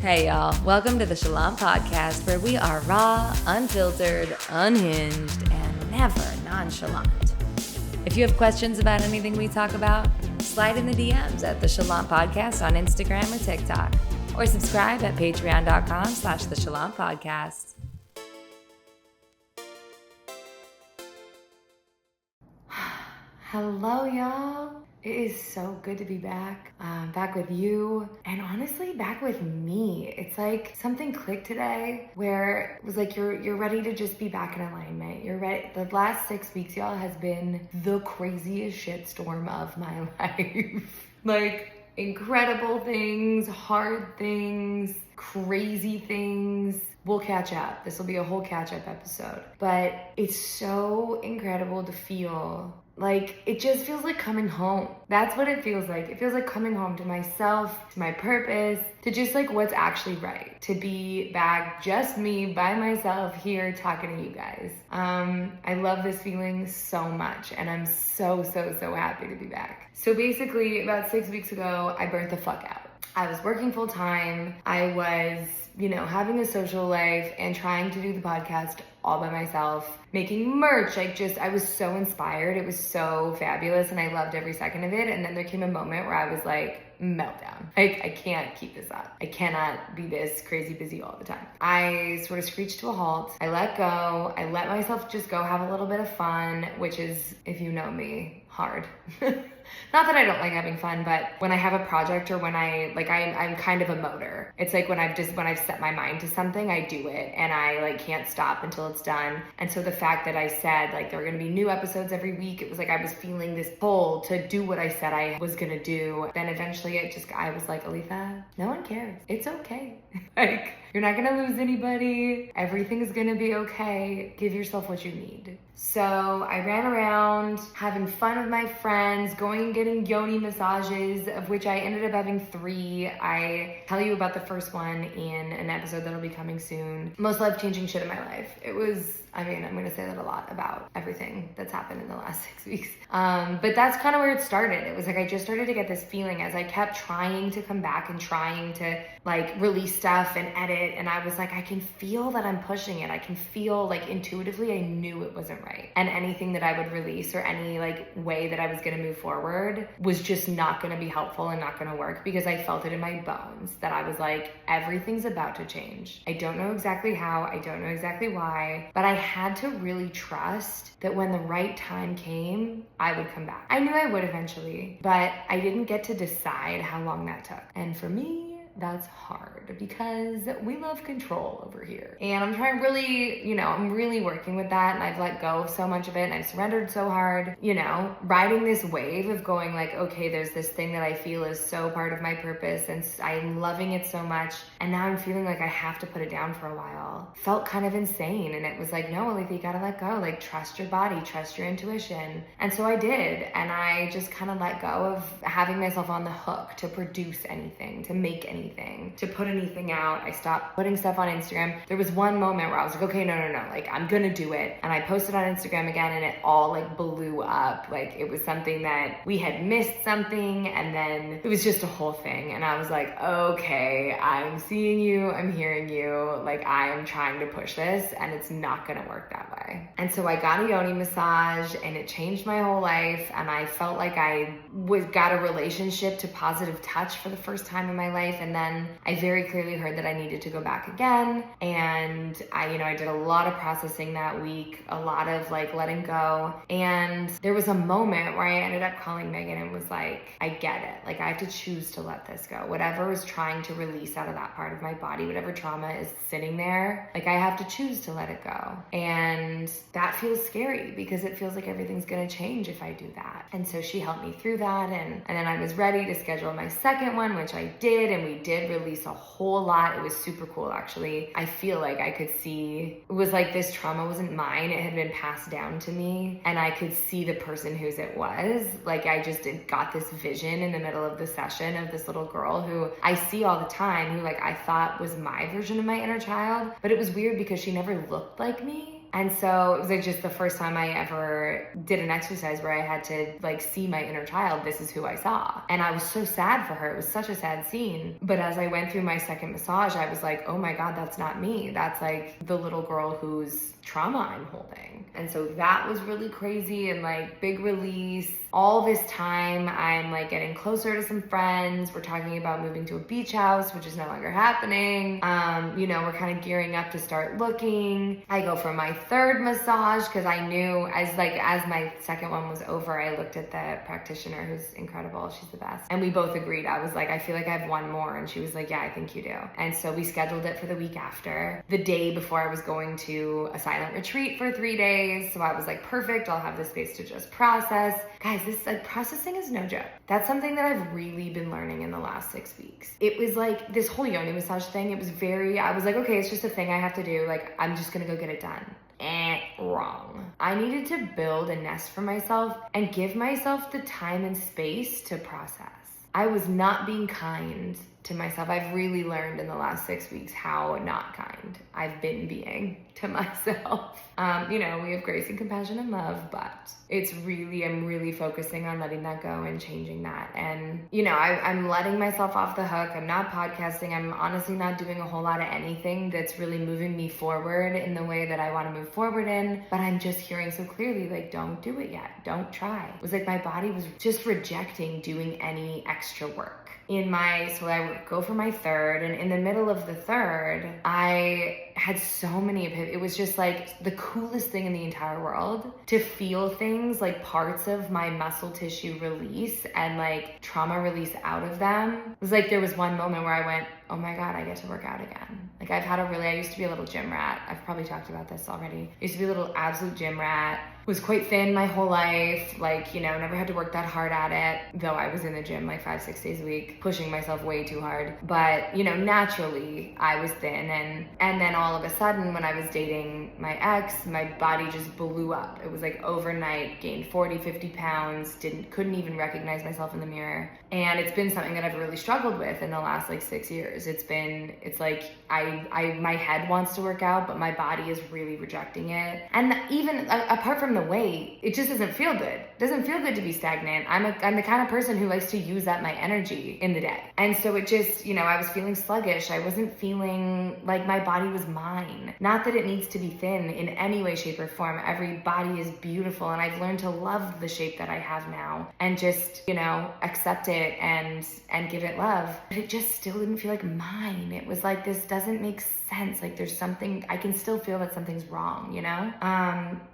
Hey y'all, welcome to the Chalant podcast where we are raw, unfiltered, unhinged, and never nonchalant. If you have questions about anything we talk about, slide in the DMs at the Chalant podcast on Instagram or TikTok, or subscribe at patreon.com/the Chalant podcast. Hello y'all. It is so good to be back. Back with you, and honestly, back with me. It's like something clicked today where it was like you're ready to just be back in alignment. You're ready. The last 6 weeks, y'all, has been the craziest shitstorm of my life. Like incredible things, hard things, crazy things. We'll catch up. This will be a whole catch-up episode. But it's so incredible to feel like, it just feels like coming home. That's what it feels like. It feels like coming home to myself, to my purpose, to just like what's actually right. To be back, just me by myself here talking to you guys. I love this feeling so much, and I'm so happy to be back. So basically, about 6 weeks ago, I burnt the fuck out. I was working full time. I was, having a social life and trying to do the podcast all by myself, making merch. I was so inspired. It was so fabulous, and I loved every second of it. And then there came a moment where I was like, meltdown. I can't keep this up. I cannot be this crazy busy all the time. I sort of screeched to a halt. I let go. I let myself just go have a little bit of fun, which is, if you know me, hard. Not that I don't like having fun, but when I have a project or when I'm kind of a motor. It's like when I've set my mind to something, I do it, and I can't stop until it's done. And so the fact that I said there are going to be new episodes every week, it was like I was feeling this pull to do what I said I was going to do. Then eventually I was like, Alethea, no one cares. It's okay. You're not going to lose anybody. Everything's going to be okay. Give yourself what you need. So I ran around having fun with my friends, going and getting yoni massages, of which I ended up having 3. I tell you about the first one in an episode that'll be coming soon. Most life-changing shit in my life. It was, I'm going to say that a lot about everything that's happened in the last 6 weeks. But that's kind of where it started. It was like I just started to get this feeling as I kept trying to come back and trying to release stuff and edit. And I was like, I can feel that I'm pushing it. I can feel intuitively I knew it wasn't right. And anything that I would release or any way that I was going to move forward was just not going to be helpful and not going to work, because I felt it in my bones that I was like, everything's about to change. I don't know exactly how. I don't know exactly why, but I had to really trust that when the right time came, I would come back. I knew I would eventually, but I didn't get to decide how long that took. And for me, that's hard because we love control over here. And I'm trying I'm really working with that, and I've let go of so much of it, and I've surrendered so hard, riding this wave of going okay, there's this thing that I feel is so part of my purpose, and I'm loving it so much, and now I'm feeling like I have to put it down for a while. Felt kind of insane, and it was like, no, Alethea, you gotta let go, trust your body, trust your intuition. And so I did, and I just kind of let go of having myself on the hook to produce anything, to make anything, to put anything out. I stopped putting stuff on Instagram. There was one moment where I was like, okay, no, I'm gonna do it. And I posted on Instagram again, and it all blew up. It was something that we had missed something, and then it was just a whole thing. And I was like, okay, I'm seeing you, I'm hearing you, I am trying to push this, and it's not gonna work that way. And so I got a yoni massage, and it changed my whole life, and I felt like I got a relationship to positive touch for the first time in my life. And then I very clearly heard that I needed to go back again. And I did a lot of processing that week, a lot of letting go. And there was a moment where I ended up calling Megan and was like, I get it. I have to choose to let this go. Whatever is trying to release out of that part of my body, whatever trauma is sitting there, I have to choose to let it go. And that feels scary because it feels like everything's gonna change if I do that. And so she helped me through that. And then I was ready to schedule my second one, which I did. And we did release a whole lot. It was super cool, actually. I feel like I could see, it was like this trauma wasn't mine. It had been passed down to me. And I could see the person whose it was. I just got this vision in the middle of the session of this little girl who I see all the time, who I thought was my version of my inner child. But it was weird because she never looked like me. And so it was like just the first time I ever did an exercise where I had to like see my inner child. This is who I saw. And I was so sad for her. It was such a sad scene. But as I went through my second massage, I was like, oh my God, that's not me. That's like the little girl whose trauma I'm holding. And so that was really crazy and like big release. All this time, I'm like getting closer to some friends. We're talking about moving to a beach house, which is no longer happening. We're kind of gearing up to start looking. I go for my third massage because I knew as my second one was over, I looked at the practitioner who's incredible. She's the best. And we both agreed. I was like, I feel like I have one more. And she was like, yeah, I think you do. And so we scheduled it for the week after, the day before I was going to a silent retreat for 3 days. So I was like, perfect. I'll have the space to just process. Guys, this like processing is no joke. That's something that I've really been learning in the last 6 weeks. It was like this whole yoni massage thing. It was I was like, okay, it's just a thing I have to do. Like, I'm just gonna go get it done. Wrong. I needed to build a nest for myself and give myself the time and space to process. I was not being kind to myself. I've really learned in the last 6 weeks how not kind I've been being to myself. We have grace and compassion and love, but I'm really focusing on letting that go and changing that. And, I'm letting myself off the hook. I'm not podcasting. I'm honestly not doing a whole lot of anything that's really moving me forward in the way that I want to move forward in. But I'm just hearing so clearly, like, don't do it yet. Don't try. It was like my body was just rejecting doing any extra work. So I would go for my third, and in the middle of the third, I had so many it was just like the coolest thing in the entire world to feel things like parts of my muscle tissue release and like trauma release out of them. It was like there was one moment where I went, oh my God, I get to work out again. Like I used to be a little gym rat. I've probably talked about this already. I used to be a little absolute gym rat. Was quite thin my whole life, never had to work that hard at it, though I was in the gym like 5-6 days a week, pushing myself way too hard. But, naturally I was thin. And then all of a sudden when I was dating my ex, my body just blew up. It was like overnight, gained 40-50 pounds, couldn't even recognize myself in the mirror. And it's been something that I've really struggled with in the last 6 years. It's like my head wants to work out, but my body is really rejecting it. And even apart from the weight, it just doesn't feel good. It doesn't feel good to be stagnant. I'm the kind of person who likes to use up my energy in the day. And so it just, I was feeling sluggish. I wasn't feeling like my body was mine. Not that it needs to be thin in any way, shape, or form. Every body is beautiful, and I've learned to love the shape that I have now and just, accept it and give it love. But it just still didn't feel like mine. It was like, this doesn't make sense. Like there's something, I can still feel that something's wrong,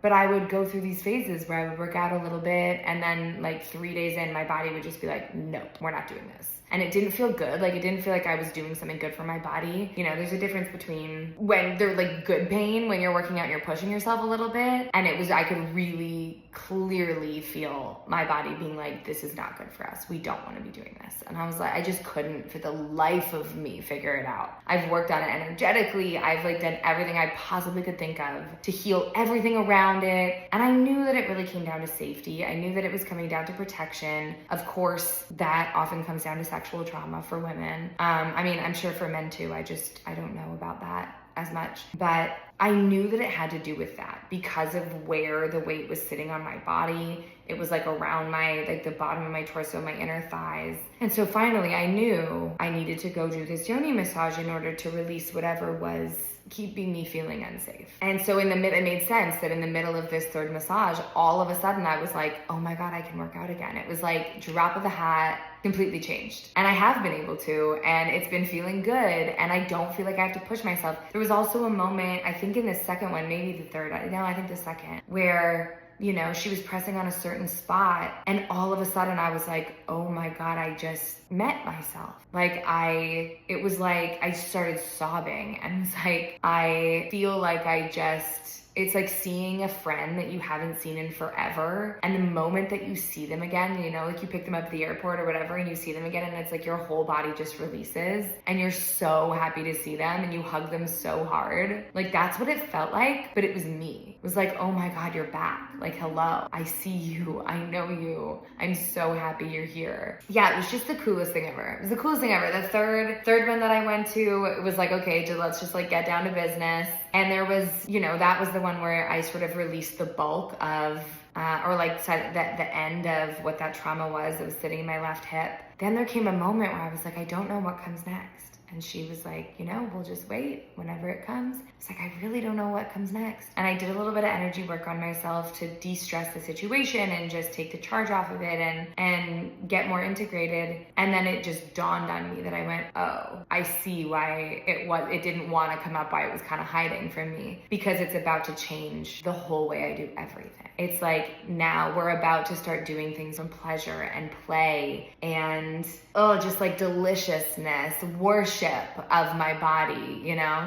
But I would go through these phases where I would work out a little bit, and then like 3 days in, my body would just be like, nope, we're not doing this. And it didn't feel good. Like it didn't feel like I was doing something good for my body. There's a difference between when they're like good pain, when you're working out and you're pushing yourself a little bit. And I could really clearly feel my body being like, this is not good for us. We don't want to be doing this. And I was like, I just couldn't for the life of me figure it out. I've worked on it energetically. I've like done everything I possibly could think of to heal everything around it. And I knew that it really came down to safety. I knew that it was coming down to protection. Of course, that often comes down to sexual trauma for women. I'm sure for men too. I don't know about that as much, but I knew that it had to do with that because of where the weight was sitting on my body. It was like around the bottom of my torso, my inner thighs. And so finally I knew I needed to go do this yoni massage in order to release whatever was keeping me feeling unsafe. And so it made sense that in the middle of this third massage, all of a sudden I was like, oh my God, I can work out again. It was like drop of the hat, completely changed. And I have been able to, and it's been feeling good, and I don't feel like I have to push myself. There was also a moment, I think in the second one, maybe the third, I think the second, where she was pressing on a certain spot, and all of a sudden I was like, oh my God, I just met myself. It was like I started sobbing, and it's like, I feel like it's like seeing a friend that you haven't seen in forever. And the moment that you see them again, like you pick them up at the airport or whatever, and you see them again, and it's like your whole body just releases and you're so happy to see them and you hug them so hard. Like that's what it felt like, but it was me. It was like, oh my God, you're back. Like, hello, I see you. I know you. I'm so happy you're here. Yeah, it was just the coolest thing ever. It was the coolest thing ever. The third one that I went to, it was like, okay, let's just like get down to business. And there was, that was the one where I sort of released the bulk of, or like the end of what that trauma was that was sitting in my left hip. Then there came a moment where I was like, I don't know what comes next. And she was like, we'll just wait whenever it comes. It's like, I really don't know what comes next. And I did a little bit of energy work on myself to de-stress the situation and just take the charge off of it and get more integrated. And then it just dawned on me that I went, oh, I see why it didn't want to come up, why it was kind of hiding from me, because it's about to change the whole way I do everything. It's like, now we're about to start doing things on pleasure and play and just like deliciousness, worship of my body,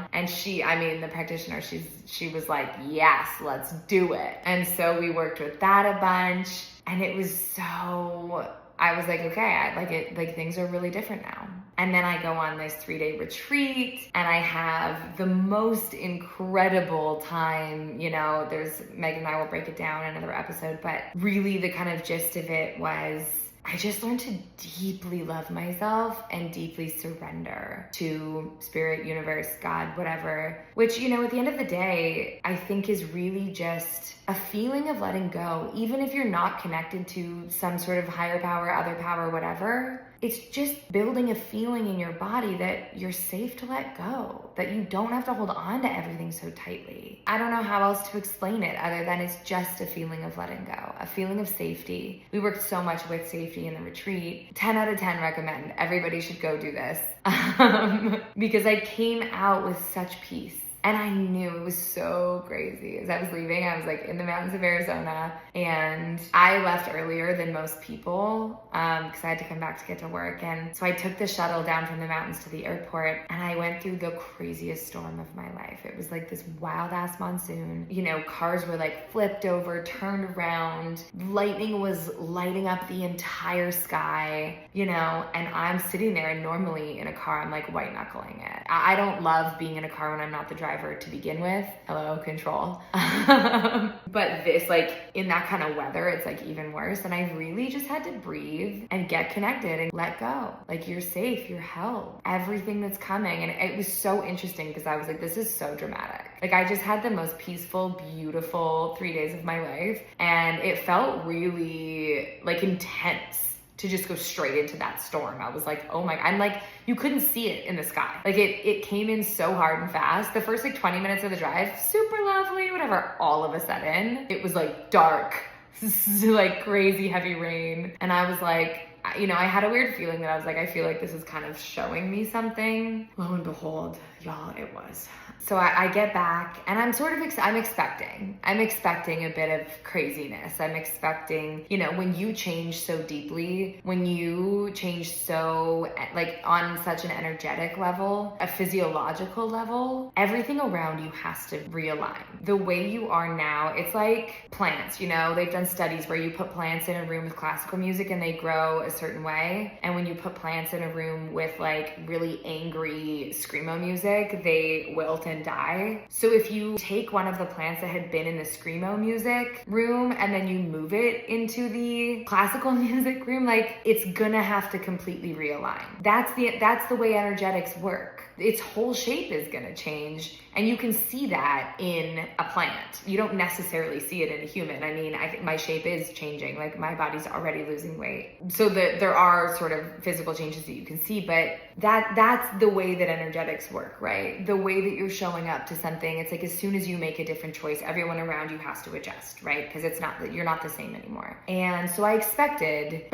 And the practitioner, she was like, yes, let's do it. And so we worked with that a bunch, and it was so, I was like, okay, I like it, like things are really different now. And then I go on this 3-day retreat, and I have the most incredible time. There's, Megan and I will break it down in another episode, but really the kind of gist of it was, I just learned to deeply love myself and deeply surrender to spirit, universe, God, whatever, which, at the end of the day, I think is really just a feeling of letting go. Even if you're not connected to some sort of higher power, other power, whatever, it's just building a feeling in your body that you're safe to let go, that you don't have to hold on to everything so tightly. I don't know how else to explain it other than it's just a feeling of letting go, a feeling of safety. We worked so much with safety in the retreat. 10 out of 10 recommend. Everybody should go do this. Because I came out with such peace. And I knew it was so crazy. As I was leaving, I was like in the mountains of Arizona, and I left earlier than most people because I had to come back to get to work. And so I took the shuttle down from the mountains to the airport, and I went through the craziest storm of my life. It was like this wild ass monsoon. Cars were like flipped over, turned around. Lightning was lighting up the entire sky, and I'm sitting there, and normally in a car, I'm like white knuckling it. I don't love being in a car when I'm not the driver to begin with. Hello, control. But this, like in that kind of weather, it's like even worse. And I really just had to breathe and get connected and let go. Like, you're safe, you're held, everything that's coming. And it was so interesting because I was like, this is so dramatic. Like, I just had the most peaceful, beautiful 3 days of my life. And it felt really like intense to just go straight into that storm. I was like, oh my, I'm like, you couldn't see it in the sky. Like it came in so hard and fast. The first like 20 minutes of the drive, super lovely, whatever. All of a sudden, it was like dark, like crazy heavy rain. And I was like, I had a weird feeling that I was like, I feel like this is kind of showing me something. Lo and behold, y'all, it was. So I get back, and I'm sort of, I'm expecting a bit of craziness. I'm expecting, when you change so deeply, when you change so, like on such an energetic level, a physiological level, everything around you has to realign. The way you are now, it's like plants, they've done studies where you put plants in a room with classical music and they grow a certain way. And when you put plants in a room with like really angry screamo music, they wilt and die. So if you take one of the plants that had been in the screamo music room and then you move it into the classical music room, like it's gonna have to completely realign. That's the way energetics work. Its whole shape is gonna change, and you can see that in a plant. You don't necessarily see it in a human. I mean, I think my shape is changing. Like my body's already losing weight. So there are sort of physical changes that you can see, but that's the way that energetics work, right? The way that you're showing up to something, it's like as soon as you make a different choice, everyone around you has to adjust, right? Because it's not that you're not the same anymore. And so I expected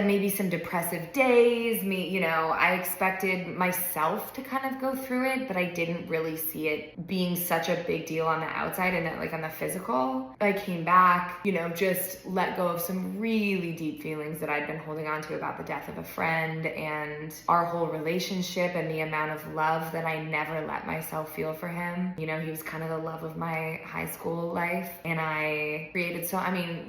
maybe some depressive days, I expected myself to kind of go through it, but I didn't really see it being such a big deal on the outside and then like on the physical. I came back, just let go of some really deep feelings that I'd been holding on to about the death of a friend and our whole relationship and the amount of love that I never let myself feel for him. He was kind of the love of my high school life, and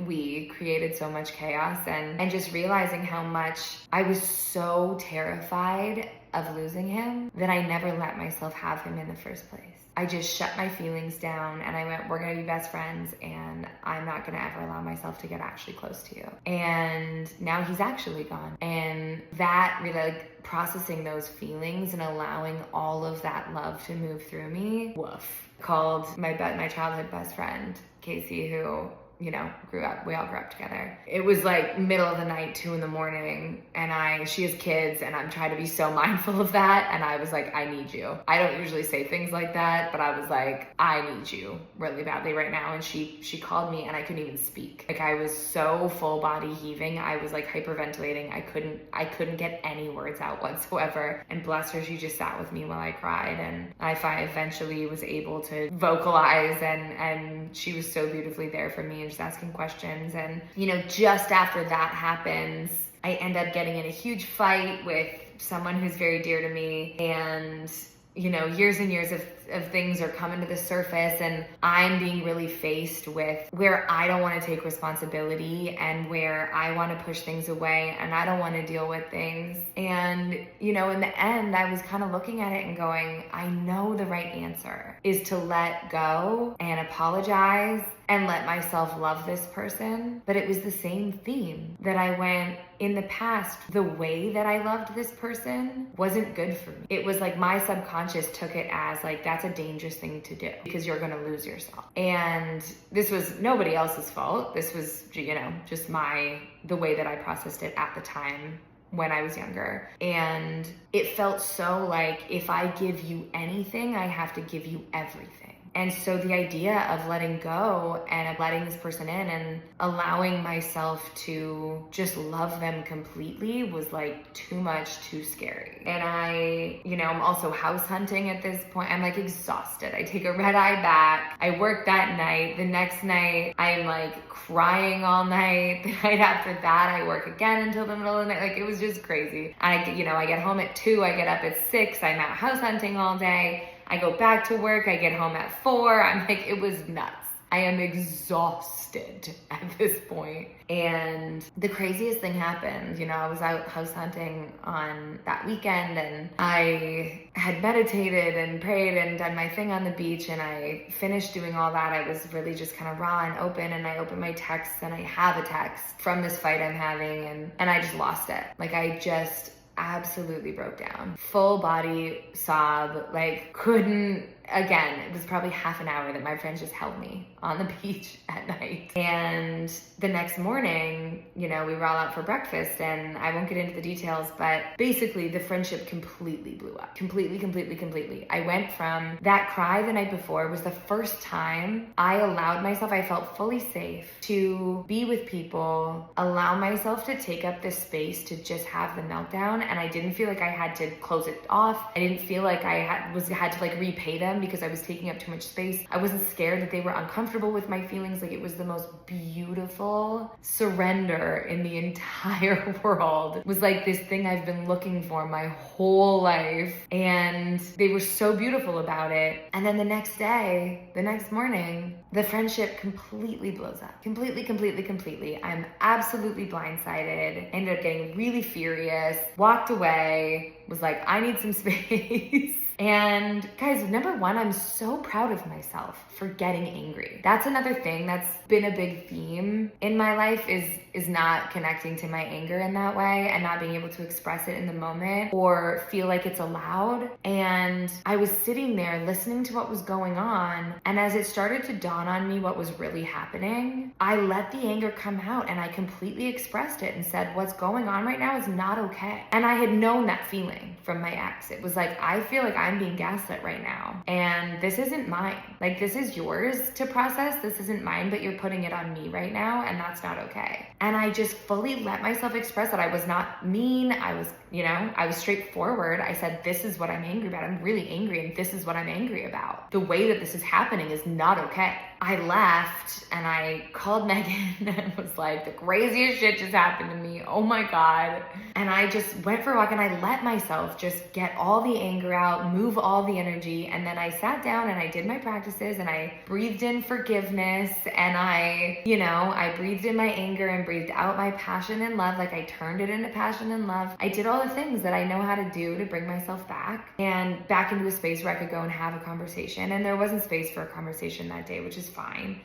we created so much chaos, and just realizing how much I was so terrified of losing him that I never let myself have him in the first place. I just shut my feelings down and I went, we're gonna be best friends and I'm not gonna ever allow myself to get actually close to you. And now he's actually gone. And that really, like, processing those feelings and allowing all of that love to move through me, woof. Called my childhood best friend, Casey, who, you know, we all grew up together. It was like middle of the night, 2 a.m, and she has kids and I'm trying to be so mindful of that. And I was like, I need you. I don't usually say things like that, but I was like, I need you really badly right now. And she called me and I couldn't even speak. Like, I was so full body heaving. I was like hyperventilating. I couldn't get any words out whatsoever. And bless her, she just sat with me while I cried. And I eventually was able to vocalize and she was so beautifully there for me, just asking questions. And, you know, just after that happens, I end up getting in a huge fight with someone who's very dear to me. And, you know, years and years of things are coming to the surface and I'm being really faced with where I don't want to take responsibility and where I want to push things away and I don't want to deal with things. And, you know, in the end, I was kind of looking at it and going, I know the right answer is to let go and apologize and let myself love this person. But it was the same theme that I went, in the past, the way that I loved this person wasn't good for me. It was like my subconscious took it as like, that's a dangerous thing to do because you're gonna lose yourself. And this was nobody else's fault. This was, you know, just the way that I processed it at the time when I was younger. And it felt so like, if I give you anything, I have to give you everything. And so the idea of letting go and of letting this person in and allowing myself to just love them completely was like too much, too scary. And I'm also house hunting at this point. I'm like exhausted. I take a red eye back. I work that night. The next night, I'm like crying all night. The night after that, I work again until the middle of the night. Like, it was just crazy. I get home at 2. I get up at 6. I'm out house hunting all day. I go back to work, I get home at 4. I'm like, it was nuts. I am exhausted at this point. And the craziest thing happened. You know, I was out house hunting on that weekend and I had meditated and prayed and done my thing on the beach, and I finished doing all that. I was really just kind of raw and open, and I opened my texts and I have a text from this fight I'm having and I just lost it. Like, I just absolutely broke down. Full body sob, like again, it was probably half an hour that my friends just held me on the beach at night. And the next morning, you know, we were all out for breakfast, and I won't get into the details, but basically the friendship completely blew up. Completely. I went from that cry the night before was the first time I allowed myself, I felt fully safe to be with people, allow myself to take up the space to just have the meltdown. And I didn't feel like I had to close it off. I didn't feel like I had to like repay them because I was taking up too much space. I wasn't scared that they were uncomfortable with my feelings. Like, it was the most beautiful surrender in the entire world. It was like this thing I've been looking for my whole life. And they were so beautiful about it. And then the next morning, the friendship completely blows up. Completely. I'm absolutely blindsided. Ended up getting really furious. Walked away. Was like, I need some space. And guys, number one, I'm so proud of myself for getting angry. That's another thing that's been a big theme in my life is not connecting to my anger in that way and not being able to express it in the moment or feel like it's allowed. And I was sitting there listening to what was going on. And as it started to dawn on me what was really happening, I let the anger come out and I completely expressed it and said, what's going on right now is not okay. And I had known that feeling from my ex. It was like, I feel like I'm being gaslit right now. And this isn't mine. Like, this is yours to process. This isn't mine, but you're putting it on me right now. And that's not okay. And I just fully let myself express that. I was not mean. I was straightforward. I said, this is what I'm angry about. I'm really angry. And this is what I'm angry about. The way that this is happening is not okay. I left and I called Megan and was like, the craziest shit just happened to me. Oh my God. And I just went for a walk and I let myself just get all the anger out, move all the energy. And then I sat down and I did my practices and I breathed in forgiveness and I breathed in my anger and breathed out my passion and love. Like I turned it into passion and love. I did all the things that I know how to do to bring myself back and back into a space where I could go and have a conversation. And there wasn't space for a conversation that day, which is fine.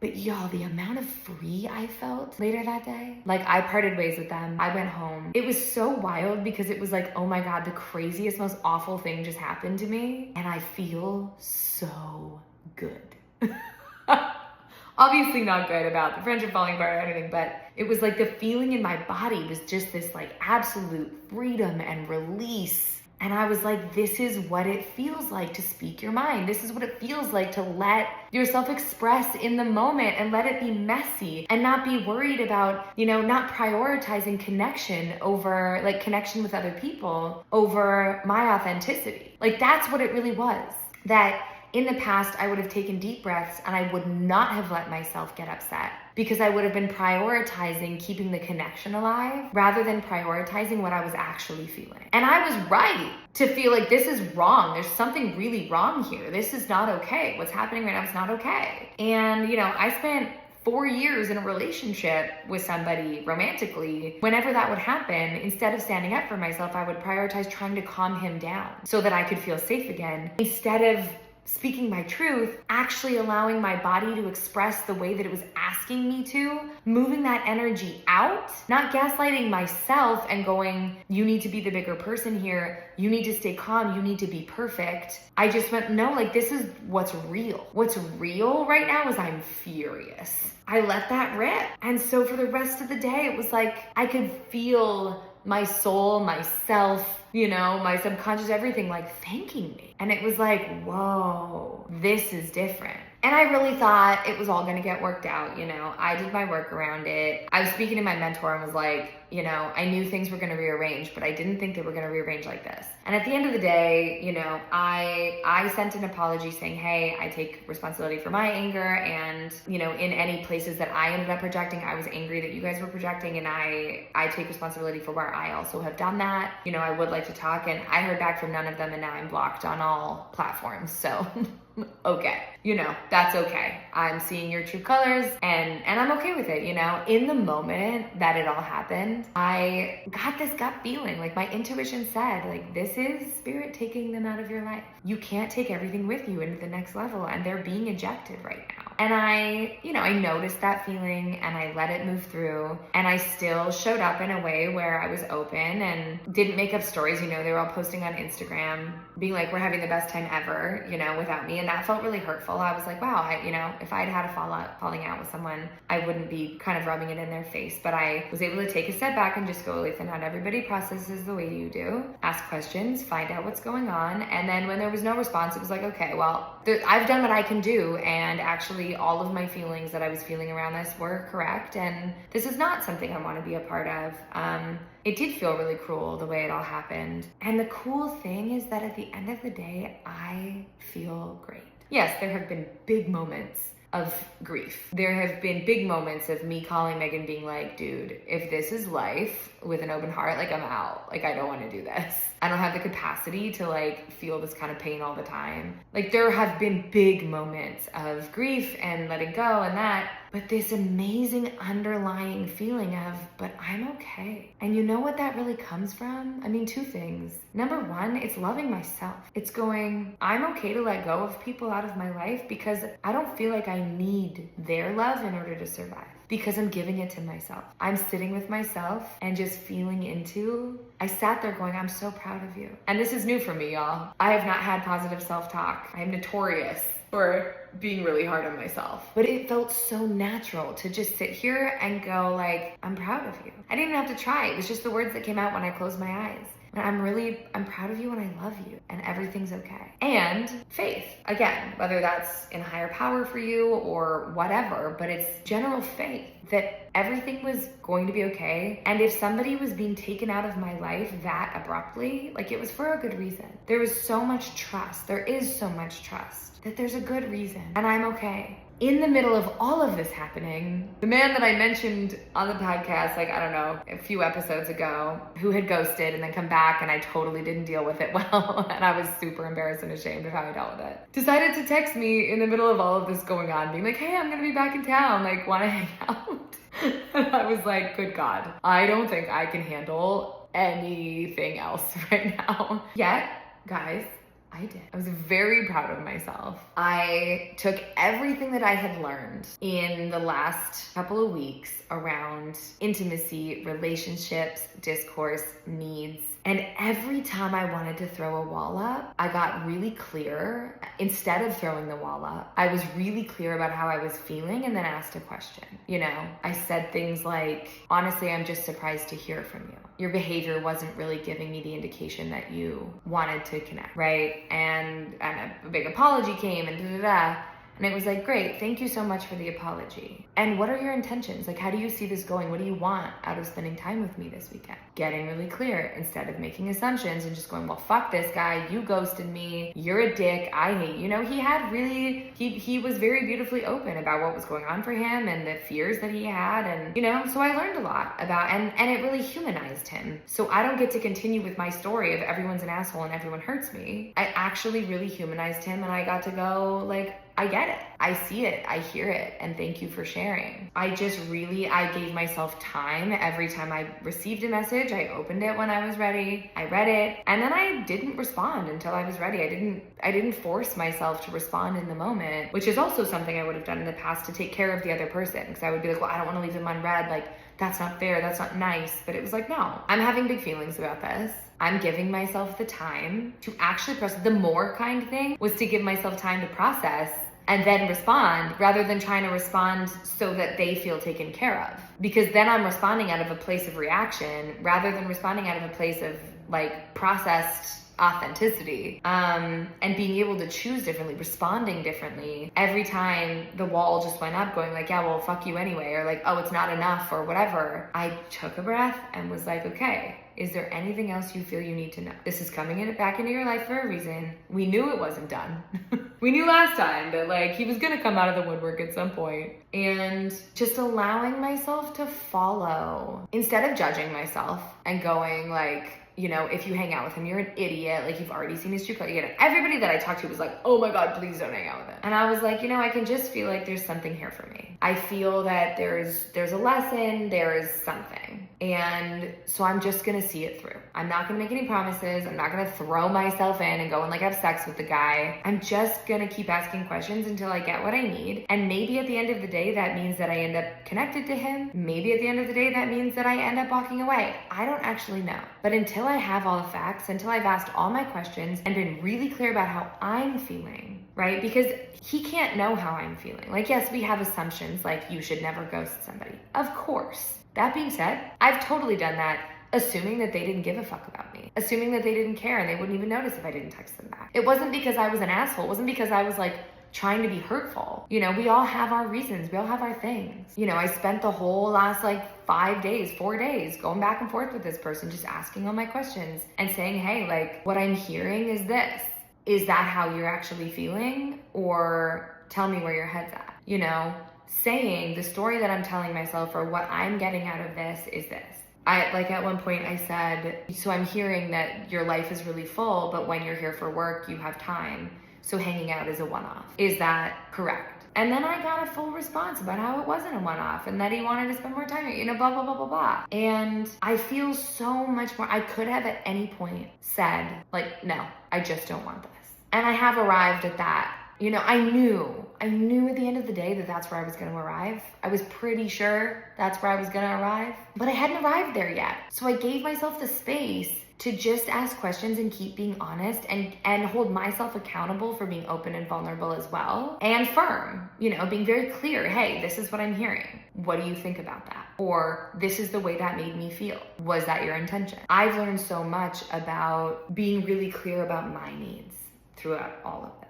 But y'all, the amount of free I felt later that day, like I parted ways with them. I went home. It was so wild because it was like, oh my God, the craziest, most awful thing just happened to me. And I feel so good. Obviously not good about the friendship falling apart or anything, but it was like the feeling in my body was just this like absolute freedom and release. And I was like, this is what it feels like to speak your mind. This is what it feels like to let yourself express in the moment and let it be messy and not be worried about, not prioritizing connection over like connection with other people over my authenticity. Like that's what it really was. That in the past, I would have taken deep breaths and I would not have let myself get upset because I would have been prioritizing keeping the connection alive rather than prioritizing what I was actually feeling. And I was right to feel like this is wrong. There's something really wrong here. This is not okay. What's happening right now is not okay. And, I spent 4 years in a relationship with somebody romantically. Whenever that would happen, instead of standing up for myself, I would prioritize trying to calm him down so that I could feel safe again instead of speaking my truth, actually allowing my body to express the way that it was asking me to, moving that energy out, not gaslighting myself and going, you need to be the bigger person here, you need to stay calm, you need to be perfect. I just went, no, like this is what's real. What's real right now is I'm furious. I let that rip. And so for the rest of the day, it was like I could feel my soul, myself, my subconscious, everything like thanking me. And it was like, whoa, this is different. And I really thought it was all going to get worked out. I did my work around it. I was speaking to my mentor and was like, I knew things were going to rearrange, but I didn't think they were going to rearrange like this. And at the end of the day, I sent an apology saying, hey, I take responsibility for my anger. And, in any places that I ended up projecting, I was angry that you guys were projecting. And I take responsibility for where I also have done that. I would like to talk. And I heard back from none of them. And now I'm blocked on all platforms. So okay, that's okay. I'm seeing your true colors and I'm okay with it. In the moment that it all happened, I got this gut feeling, like my intuition said, like, this is spirit taking them out of your life. You can't take everything with you into the next level and they're being ejected right now. And I noticed that feeling and I let it move through and I still showed up in a way where I was open and didn't make up stories. They were all posting on Instagram being like, we're having the best time ever, without me. And that felt really hurtful. I was like, wow, if I'd had a falling out with someone, I wouldn't be kind of rubbing it in their face. But I was able to take a step back and just go, Alethea, not everybody processes the way you do. Ask questions, find out what's going on. And then when there was no response, it was like, okay, well, I've done what I can do. And actually all of my feelings that I was feeling around this were correct. And this is not something I want to be a part of. It did feel really cruel the way it all happened. And the cool thing is that at the end of the day, I feel great. Yes, there have been big moments of grief. There have been big moments of me calling Megan being like, dude, if this is life with an open heart, like I'm out. Like I don't want to do this. I don't have the capacity to like feel this kind of pain all the time. Like there have been big moments of grief and letting go and that, but this amazing underlying feeling of, but I'm okay. And you know what that really comes from? I mean, two things. Number one, it's loving myself. It's going, I'm okay to let go of people out of my life because I don't feel like I need their love in order to survive. Because I'm giving it to myself. I'm sitting with myself and just feeling into, I sat there going, I'm so proud of you. And this is new for me, y'all. I have not had positive self-talk. I am notorious for being really hard on myself. But it felt so natural to just sit here and go like, I'm proud of you. I didn't even have to try. It was just the words that came out when I closed my eyes. I'm proud of you and I love you. And everything's okay. And faith, again, whether that's in a higher power for you or whatever, but it's general faith that everything was going to be okay. And if somebody was being taken out of my life that abruptly, like it was for a good reason. There was so much trust. There is so much trust that there's a good reason and I'm okay. In the middle of all of this happening, the man that I mentioned on the podcast, like, I don't know, a few episodes ago, who had ghosted and then come back and I totally didn't deal with it well, and I was super embarrassed and ashamed of how I dealt with it, decided to text me in the middle of all of this going on, being like, hey, I'm gonna be back in town, like, wanna hang out? And I was like, good God, I don't think I can handle anything else right now. Yet, guys, I did. I was very proud of myself. I took everything that I had learned in the last couple of weeks around intimacy, relationships, discourse, needs, and every time I wanted to throw a wall up, I got really clear. Instead of throwing the wall up, I was really clear about how I was feeling and then asked a question. You know, I said things like, honestly, I'm just surprised to hear from you. Your behavior wasn't really giving me the indication that you wanted to connect, right? And a big apology came and da-da-da. And it was like, great, thank you so much for the apology. And what are your intentions? Like, how do you see this going? What do you want out of spending time with me this weekend? Getting really clear instead of making assumptions and just going, well, fuck this guy. You ghosted me. You're a dick. I hate you. You know, he was very beautifully open about what was going on for him and the fears that he had. And, you know, so I learned a lot about, and it really humanized him. So I don't get to continue with my story of everyone's an asshole and everyone hurts me. I actually really humanized him and I got to go like, I get it. I see it. I hear it. And thank you for sharing. I gave myself time every time I received a message. I opened it when I was ready. I read it. And then I didn't respond until I was ready. I didn't force myself to respond in the moment, which is also something I would have done in the past to take care of the other person. Because I would be like, well, I don't want to leave them unread. Like, that's not fair. That's not nice. But it was like, no, I'm having big feelings about this. I'm giving myself the time to actually process. The more kind thing was to give myself time to process and then respond rather than trying to respond so that they feel taken care of. Because then I'm responding out of a place of reaction rather than responding out of a place of like processed authenticity, and being able to choose differently, responding differently. Every time the wall just went up going like, yeah, well, fuck you anyway, or like, oh, it's not enough or whatever, I took a breath and was like, okay, is there anything else you feel you need to know? This is coming back into your life for a reason. We knew it wasn't done. We knew last time that like he was gonna come out of the woodwork at some point. And just allowing myself to follow instead of judging myself and going like, you know, if you hang out with him, you're an idiot. Like, you've already seen his true color. You know, everybody that I talked to was like, oh my God, please don't hang out with him. And I was like, you know, I can just feel like there's something here for me. I feel that there's a lesson, there is something. And so I'm just gonna see it through. I'm not gonna make any promises. I'm not gonna throw myself in and go and like have sex with the guy. I'm just gonna keep asking questions until I get what I need. And maybe at the end of the day, that means that I end up connected to him. Maybe at the end of the day, that means that I end up walking away. I don't actually know. But until I have all the facts, until I've asked all my questions and been really clear about how I'm feeling, right? Because he can't know how I'm feeling. Like, yes, we have assumptions like you should never ghost somebody. Of course. That being said, I've totally done that, assuming that they didn't give a fuck about me, assuming that they didn't care and they wouldn't even notice if I didn't text them back. It wasn't because I was an asshole. It wasn't because I was like trying to be hurtful. You know, we all have our reasons. We all have our things. You know, I spent the whole last like 4 days going back and forth with this person, just asking all my questions and saying, hey, like what I'm hearing is this. Is that how you're actually feeling? Or tell me where your head's at, you know? Saying the story that I'm telling myself or what I'm getting out of this is this. At one point I said, so I'm hearing that your life is really full, but when you're here for work, you have time. So hanging out is a one-off. Is that correct? And then I got a full response about how it wasn't a one-off and that he wanted to spend more time, you know, blah, blah, blah, blah, blah. And I feel so much more. I could have at any point said like, no, I just don't want this. And I have arrived at that. You know, I knew at the end of the day that that's where I was going to arrive. I was pretty sure that's where I was going to arrive, but I hadn't arrived there yet. So I gave myself the space to just ask questions and keep being honest and hold myself accountable for being open and vulnerable as well. And firm, being very clear. Hey, this is what I'm hearing. What do you think about that? Or this is the way that made me feel. Was that your intention? I've learned so much about being really clear about my needs throughout all of this.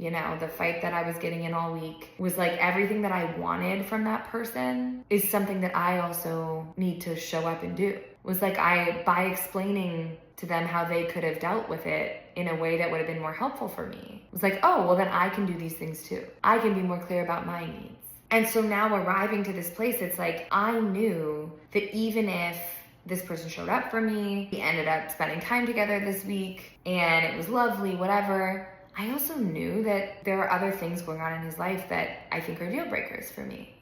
The fight that I was getting in all week was like everything that I wanted from that person is something that I also need to show up and do. It was like by explaining to them how they could have dealt with it in a way that would have been more helpful for me. It was like, oh, well then I can do these things too. I can be more clear about my needs. And so now arriving to this place, it's like I knew that even if this person showed up for me, we ended up spending time together this week and it was lovely, whatever, I also knew that there are other things going on in his life that I think are deal breakers for me,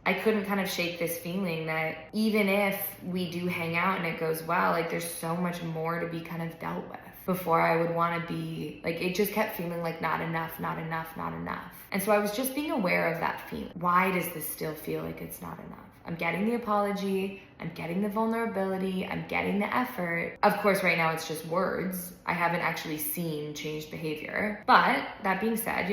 I couldn't kind of shake this feeling that even if we do hang out and it goes well, like there's so much more to be kind of dealt with before I would want to be, like it just kept feeling like not enough, not enough, not enough. And so I was just being aware of that feeling. Why does this still feel like it's not enough? I'm getting the apology, I'm getting the vulnerability, I'm getting the effort. Of course, right now it's just words. I haven't actually seen changed behavior. But that being said,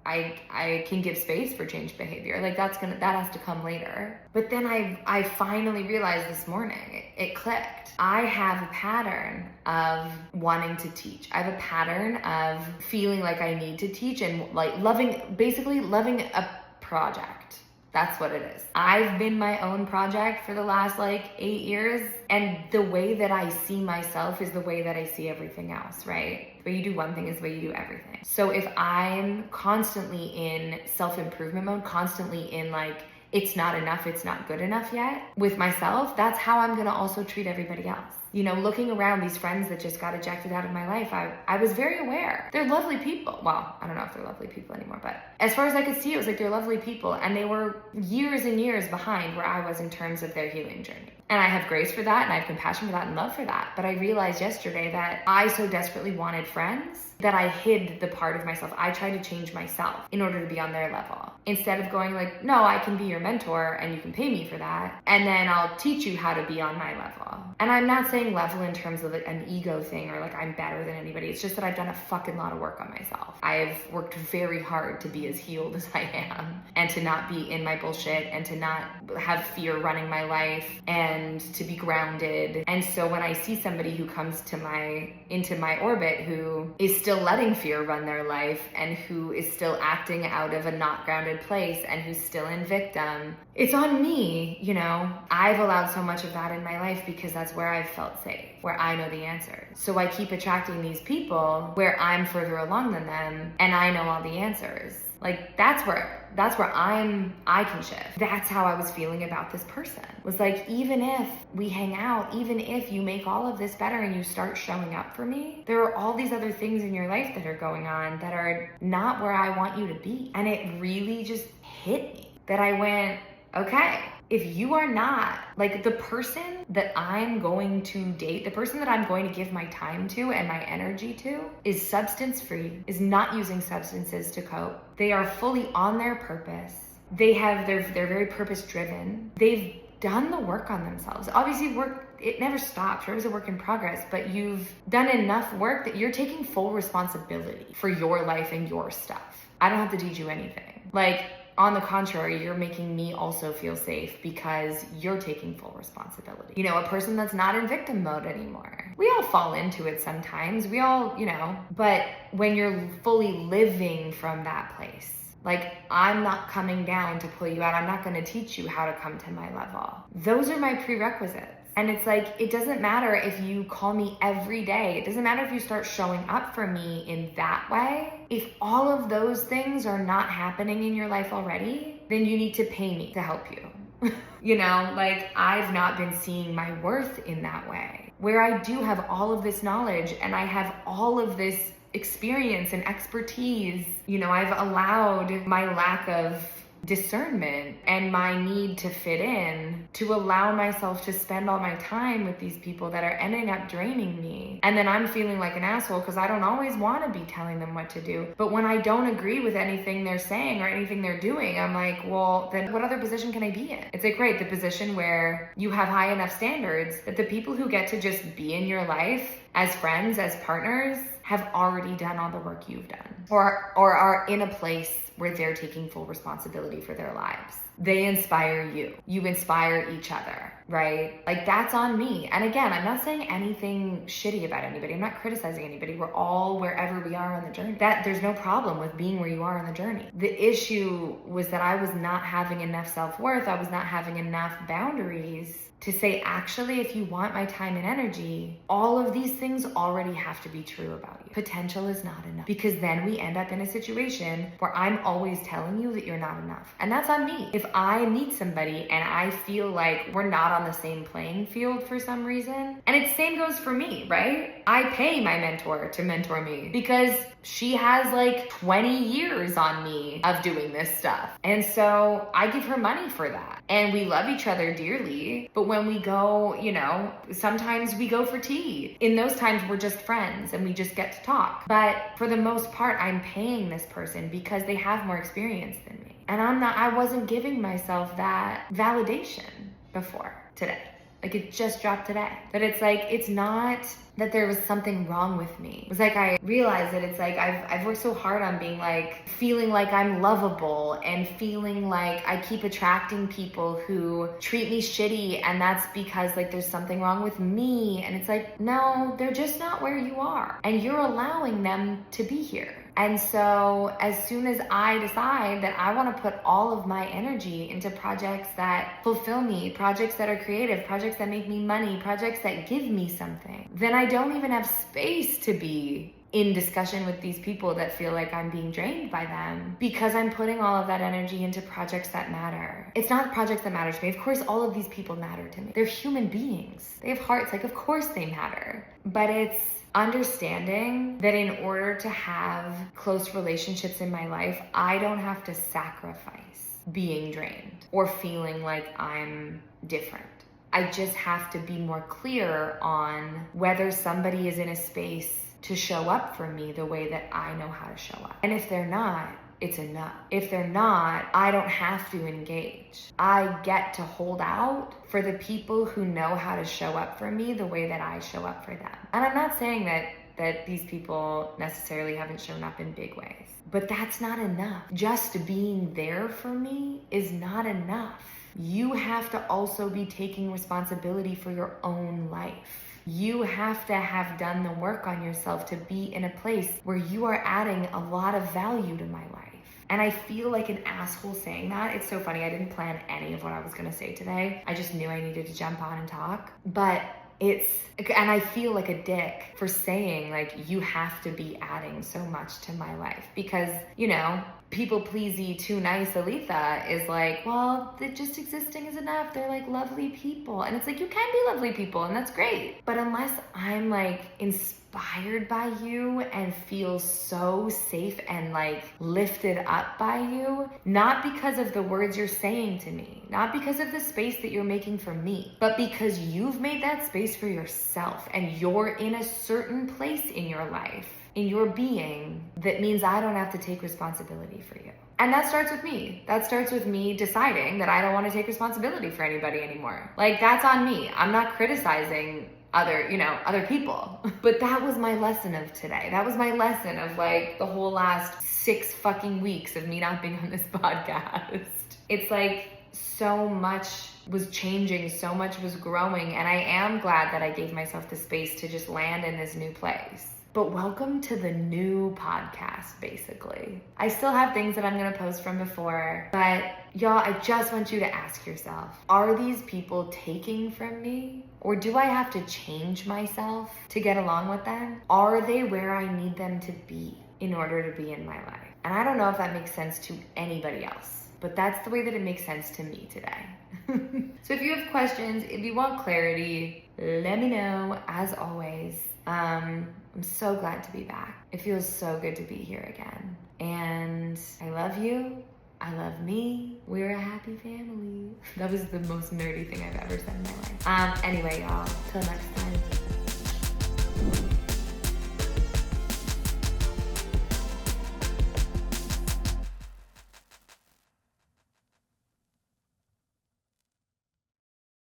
I can give space for changed behavior. Like that has to come later. But then I finally realized this morning, it clicked. I have a pattern of wanting to teach. I have a pattern of feeling like I need to teach and like loving a project. That's what it is. I've been my own project for the last 8 years. And the way that I see myself is the way that I see everything else, right? The way you do one thing is the way you do everything. So if I'm constantly in self-improvement mode, constantly in it's not enough, it's not good enough yet with myself, that's how I'm gonna also treat everybody else. Looking around these friends that just got ejected out of my life, I was very aware. They're lovely people. Well, I don't know if they're lovely people anymore, but as far as I could see, it was like they're lovely people and they were years and years behind where I was in terms of their healing journey. And I have grace for that and I have compassion for that and love for that. But I realized yesterday that I so desperately wanted friends that I hid the part of myself. I tried to change myself in order to be on their level. Instead of going no, I can be your mentor and you can pay me for that. And then I'll teach you how to be on my level. And I'm not saying level in terms of an ego thing or I'm better than anybody. It's just that I've done a fucking lot of work on myself. I've worked very hard to be as healed as I am and to not be in my bullshit and to not have fear running my life and to be grounded. And so when I see somebody who comes into my orbit who is still letting fear run their life and who is still acting out of a not grounded place and who's still in victim, it's on me, I've allowed so much of that in my life because that's where I've felt safe, where I know the answers. So I keep attracting these people where I'm further along than them and I know all the answers. That's where I can shift. That's how I was feeling about this person. Was even if we hang out, even if you make all of this better and you start showing up for me, there are all these other things in your life that are going on that are not where I want you to be. And it really just hit me that I went, okay, if you are not the person that I'm going to date, the person that I'm going to give my time to and my energy to is substance free, is not using substances to cope. They are fully on their purpose. They're very purpose driven. They've done the work on themselves. Obviously it never stops. You're always a work in progress, but you've done enough work that you're taking full responsibility for your life and your stuff. I don't have to teach you anything. On the contrary, you're making me also feel safe because you're taking full responsibility. A person that's not in victim mode anymore. We all fall into it sometimes. We all, but when you're fully living from that place, I'm not coming down to pull you out. I'm not going to teach you how to come to my level. Those are my prerequisites. And it's it doesn't matter if you call me every day. It doesn't matter if you start showing up for me in that way. If all of those things are not happening in your life already, then you need to pay me to help you. I've not been seeing my worth in that way. Where I do have all of this knowledge and I have all of this experience and expertise, I've allowed my lack of discernment and my need to fit in to allow myself to spend all my time with these people that are ending up draining me. And then I'm feeling like an asshole because I don't always want to be telling them what to do. But when I don't agree with anything they're saying or anything they're doing, I'm like, well, then what other position can I be in? It's like, great, the position where you have high enough standards that the people who get to just be in your life as friends, as partners, have already done all the work you've done, or are in a place where they're taking full responsibility for their lives. They inspire you. You inspire each other, right? Like, that's on me. And again, I'm not saying anything shitty about anybody. I'm not criticizing anybody. We're all wherever we are on the journey. That there's no problem with being where you are on the journey. The issue was that I was not having enough self-worth. I was not having enough boundaries to say, actually, if you want my time and energy, all of these things already have to be true about you. Potential is not enough, because then we end up in a situation where I'm always telling you that you're not enough. And that's on me. If I meet somebody and I feel like we're not on the same playing field for some reason, and it same goes for me, right? I pay my mentor to mentor me because she has like 20 years on me of doing this stuff. And so I give her money for that. And we love each other dearly. But when we go, sometimes we go for tea. In those times, we're just friends and we just get to talk. But for the most part, I'm paying this person because they have more experience than me. And I wasn't giving myself that validation before today. Like, it just dropped today. But it's like, it's not that there was something wrong with me. It was like, I realized that it's like, I've worked so hard on being like, feeling like I'm lovable and feeling like I keep attracting people who treat me shitty. And that's because like, there's something wrong with me. And it's like, no, they're just not where you are. And you're allowing them to be here. And so as soon as I decide that I want to put all of my energy into projects that fulfill me, projects that are creative, projects that make me money, projects that give me something, then I don't even have space to be in discussion with these people that feel like I'm being drained by them, because I'm putting all of that energy into projects that matter. It's not projects that matter to me. Of course, all of these people matter to me. They're human beings. They have hearts. Like, of course they matter. But it's understanding that in order to have close relationships in my life, I don't have to sacrifice being drained or feeling like I'm different. I just have to be more clear on whether somebody is in a space to show up for me the way that I know how to show up. And if they're not, it's enough. If they're not, I don't have to engage. I get to hold out for the people who know how to show up for me the way that I show up for them. And I'm not saying that these people necessarily haven't shown up in big ways, but that's not enough. Just being there for me is not enough. You have to also be taking responsibility for your own life. You have to have done the work on yourself to be in a place where you are adding a lot of value to my life. And I feel like an asshole saying that. It's so funny. I didn't plan any of what I was going to say today. I just knew I needed to jump on and talk. But and I feel like a dick for saying like, you have to be adding so much to my life, because, people pleasey, too nice Alethea is like, well, just existing is enough. They're like lovely people. And it's like, you can be lovely people and that's great. But unless I'm like inspired by you and feel so safe and like lifted up by you, not because of the words you're saying to me, not because of the space that you're making for me, but because you've made that space for yourself and you're in a certain place in your life, in your being, that means I don't have to take responsibility for you. And that starts with me. That starts with me deciding that I don't want to take responsibility for anybody anymore. Like, that's on me. I'm not criticizing other people. But that was my lesson of today. That was my lesson of like the whole last 6 fucking weeks of me not being on this podcast. It's like so much was changing, so much was growing, and I am glad that I gave myself the space to just land in this new place. But welcome to the new podcast, basically. I still have things that I'm going to post from before, but y'all, I just want you to ask yourself, are these people taking from me? Or do I have to change myself to get along with them? Are they where I need them to be in order to be in my life? And I don't know if that makes sense to anybody else, but that's the way that it makes sense to me today. So if you have questions, if you want clarity, let me know. As always, I'm so glad to be back. It feels so good to be here again. And I love you. I love me. We're a happy family. That was the most nerdy thing I've ever said in my life. Anyway, y'all, till next time.